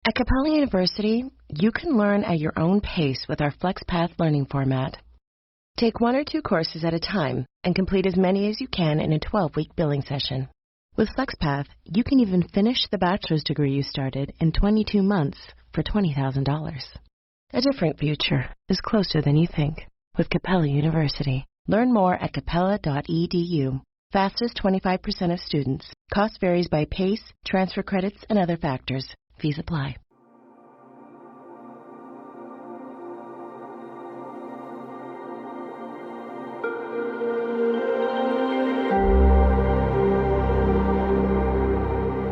At Capella University, you can learn at your own pace with our FlexPath learning format. Take 1 or 2 courses at a time and complete as many as you can in a 12-week billing session. With FlexPath, you can even finish the bachelor's degree you started in 22 months for $20,000. A different future is closer than you think with Capella University. Learn more at capella.edu. Fastest 25% of students. Cost varies by PACE, transfer credits, and other factors. Fees apply.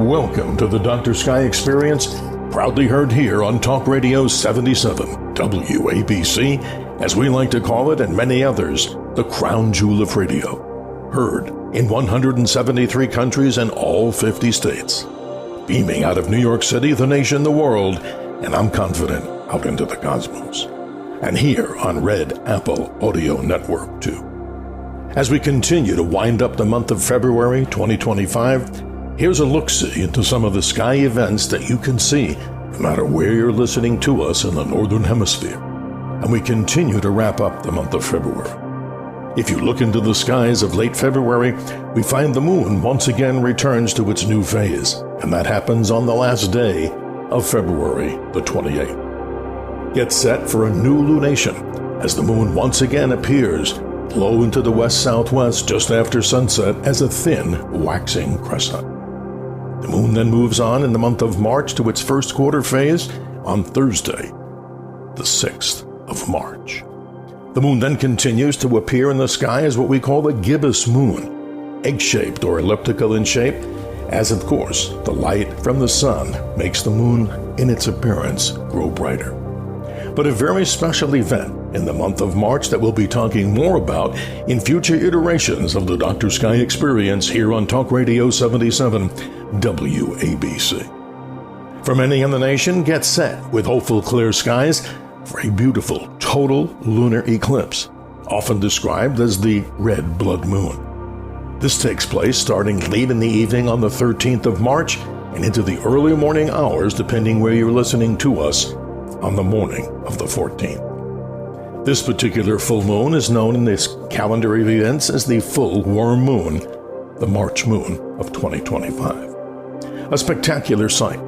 Welcome to the Dr. Sky Experience, proudly heard here on Talk Radio 77, WABC, as we like to call it, and many others, the crown jewel of radio. Heard in 173 countries and all 50 states. Beaming out of New York City, the nation, the world, and I'm confident out into the cosmos. And here on Red Apple Audio Network, too. As we continue to wind up the month of February 2025, here's a look-see into some of the sky events that you can see no matter where you're listening to us in the Northern Hemisphere. And we continue to wrap up the month of February. If you look into the skies of late February, we find the moon once again returns to its new phase, and that happens on the last day of February the 28th. Get set for a new lunation as the moon once again appears low into the west-southwest just after sunset as a thin, waxing crescent. The moon then moves on in the month of March to its first quarter phase on Thursday, the 6th of March. The moon then continues to appear in the sky as what we call the gibbous moon, egg-shaped or elliptical in shape, as of course the light from the sun makes the moon in its appearance grow brighter. But a very special event in the month of March that we'll be talking more about in future iterations of the Dr. Sky Experience here on Talk Radio 77 WABC. For many in the nation, get set with hopeful clear skies for a beautiful total lunar eclipse, often described as the red blood moon. This takes place starting late in the evening on the 13th of March and into the early morning hours, depending where you're listening to us, on the morning of the 14th. This particular full moon is known in this calendar of events as the full worm moon, the March moon of 2025. A spectacular sight.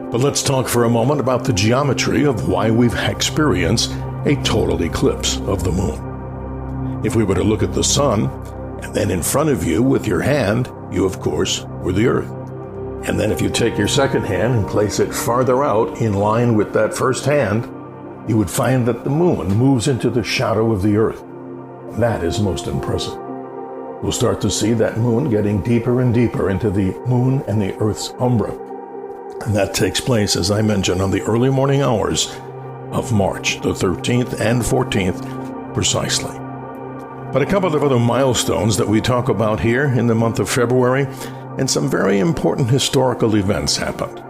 But let's talk for a moment about the geometry of why we've experienced a total eclipse of the moon. If we were to look at the sun, and then in front of you with your hand, you of course were the earth. And then if you take your second hand and place it farther out in line with that first hand, you would find that the moon moves into the shadow of the earth. That is most impressive. We'll start to see that moon getting deeper and deeper into the moon and the earth's umbra. And that takes place, as I mentioned, on the early morning hours of March the 13th and 14th precisely. But a couple of other milestones that we talk about here in the month of February, and some very important historical events happened.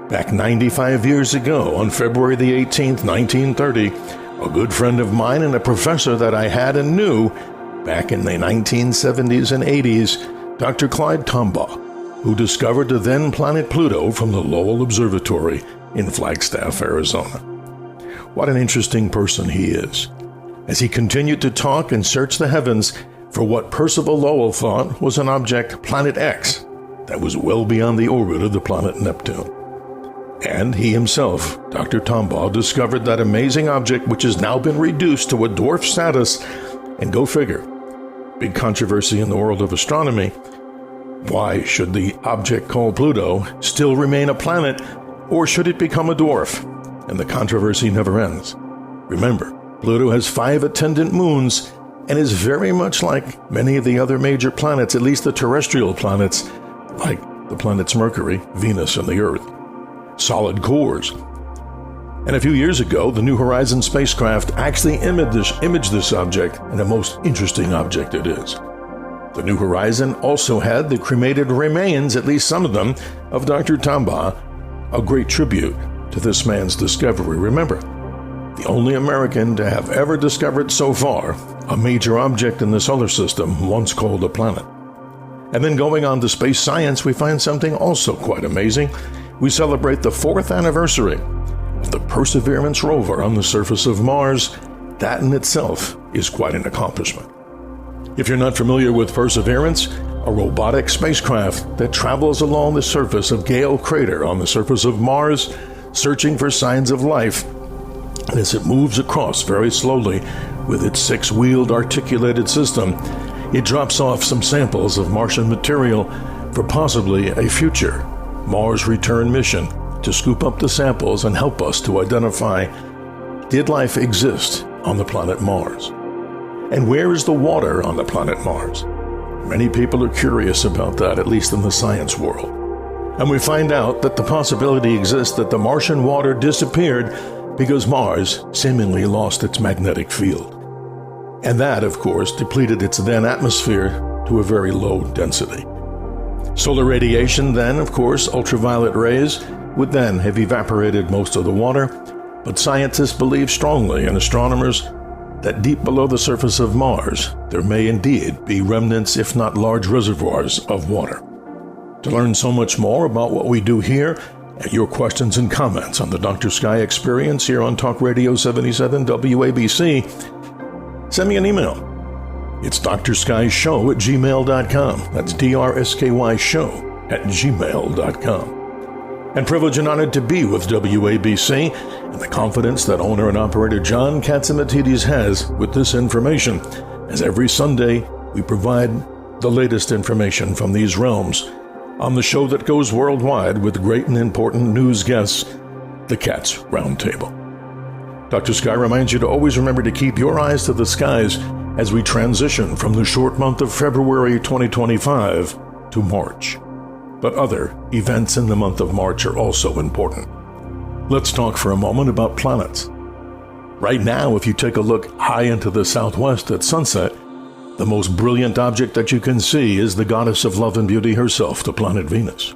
Back 95 years ago, on February the 18th, 1930, a good friend of mine and a professor that I had and knew back in the 1970s and 80s, Dr. Clyde Tombaugh, who discovered the then planet Pluto from the Lowell Observatory in Flagstaff, Arizona. What an interesting person he is, as he continued to talk and search the heavens for what Percival Lowell thought was an object, Planet X, that was well beyond the orbit of the planet Neptune. And he himself, Dr. Tombaugh, discovered that amazing object which has now been reduced to a dwarf status, and go figure, big controversy in the world of astronomy. Why should the object called Pluto still remain a planet, or should it become a dwarf? And the controversy never ends. Remember, Pluto has 5 attendant moons and is very much like many of the other major planets, at least the terrestrial planets, like the planets Mercury, Venus, and the Earth. Solid cores. And a few years ago, the New Horizons spacecraft actually imaged this object, and a most interesting object it is. The New Horizon also had the cremated remains, at least some of them, of Dr. Tombaugh, a great tribute to this man's discovery. Remember, the only American to have ever discovered so far a major object in the solar system once called a planet. And then going on to space science, we find something also quite amazing. we celebrate the 4th anniversary of the Perseverance rover on the surface of Mars. That in itself is quite an accomplishment. If you're not familiar with Perseverance, a robotic spacecraft that travels along the surface of Gale Crater on the surface of Mars, searching for signs of life, and as it moves across very slowly with its 6-wheeled articulated system, it drops off some samples of Martian material for possibly a future Mars return mission to scoop up the samples and help us to identify, did life exist on the planet Mars? And where is the water on the planet Mars? Many people are curious about that, at least in the science world. And we find out that the possibility exists that the Martian water disappeared because Mars seemingly lost its magnetic field. And that, of course, depleted its then atmosphere to a very low density. Solar radiation then, of course, ultraviolet rays, would then have evaporated most of the water, but scientists believe strongly, and astronomers, that deep below the surface of Mars, there may indeed be remnants, if not large reservoirs, of water. To learn so much more about what we do here, and your questions and comments on the Dr. Sky Experience here on Talk Radio 77 WABC, send me an email. It's drskyshow@gmail.com. That's DRSKYshow@gmail.com. And privileged and honored to be with WABC and the confidence that owner and operator John Catsimatidis has with this information, as every Sunday we provide the latest information from these realms on the show that goes worldwide with great and important news guests, the Cats Roundtable. Dr. Sky reminds you to always remember to keep your eyes to the skies as we transition from the short month of February 2025 to March. But other events in the month of March are also important. Let's talk for a moment about planets. Right now, if you take a look high into the southwest at sunset, the most brilliant object that you can see is the goddess of love and beauty herself, the planet Venus.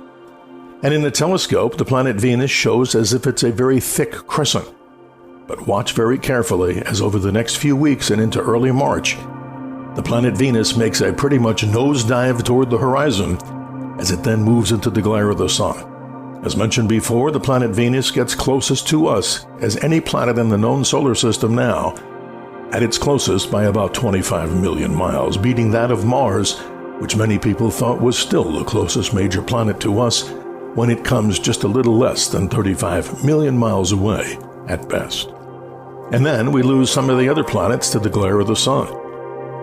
And in a telescope, the planet Venus shows as if it's a very thick crescent. But watch very carefully as over the next few weeks and into early March, the planet Venus makes a pretty much nosedive toward the horizon as it then moves into the glare of the sun. As mentioned before, the planet Venus gets closest to us as any planet in the known solar system now, at its closest by about 25 million miles, beating that of Mars, which many people thought was still the closest major planet to us when it comes just a little less than 35 million miles away at best. And then we lose some of the other planets to the glare of the sun.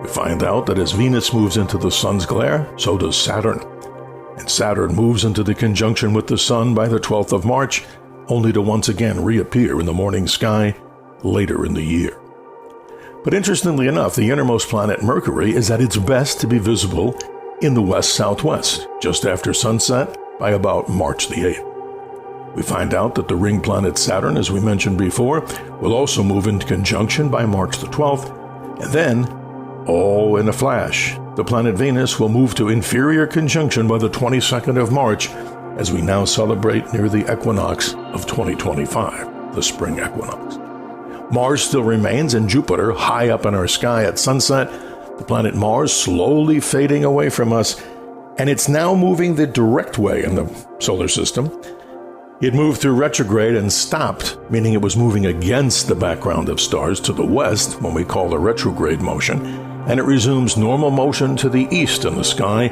We find out that as Venus moves into the sun's glare, so does Saturn. And Saturn moves into the conjunction with the sun by the 12th of March, only to once again reappear in the morning sky later in the year. But interestingly enough, the innermost planet Mercury is at its best to be visible in the west-southwest, just after sunset by about March the 8th. We find out that the ring planet Saturn, as we mentioned before, will also move into conjunction by March the 12th, and then, in a flash, the planet Venus will move to inferior conjunction by the 22nd of March, as we now celebrate near the equinox of 2025, the spring equinox. Mars still remains, and Jupiter high up in our sky at sunset, the planet Mars slowly fading away from us, and it's now moving the direct way in the solar system. It moved through retrograde and stopped, meaning it was moving against the background of stars to the west, when we call a retrograde motion, and it resumes normal motion to the east in the sky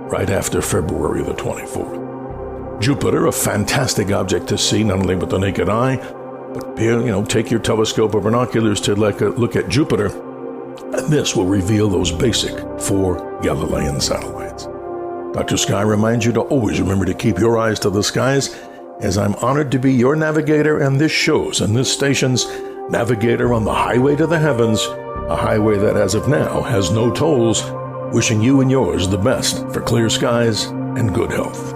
right after February the 24th. Jupiter, a fantastic object to see not only with the naked eye, but take your telescope or binoculars to look at Jupiter, and this will reveal those basic 4 Galilean satellites. Dr. Sky reminds you to always remember to keep your eyes to the skies, as I'm honored to be your navigator and this show's and this station's navigator on the highway to the heavens, a highway that as of now has no tolls, wishing you and yours the best for clear skies and good health.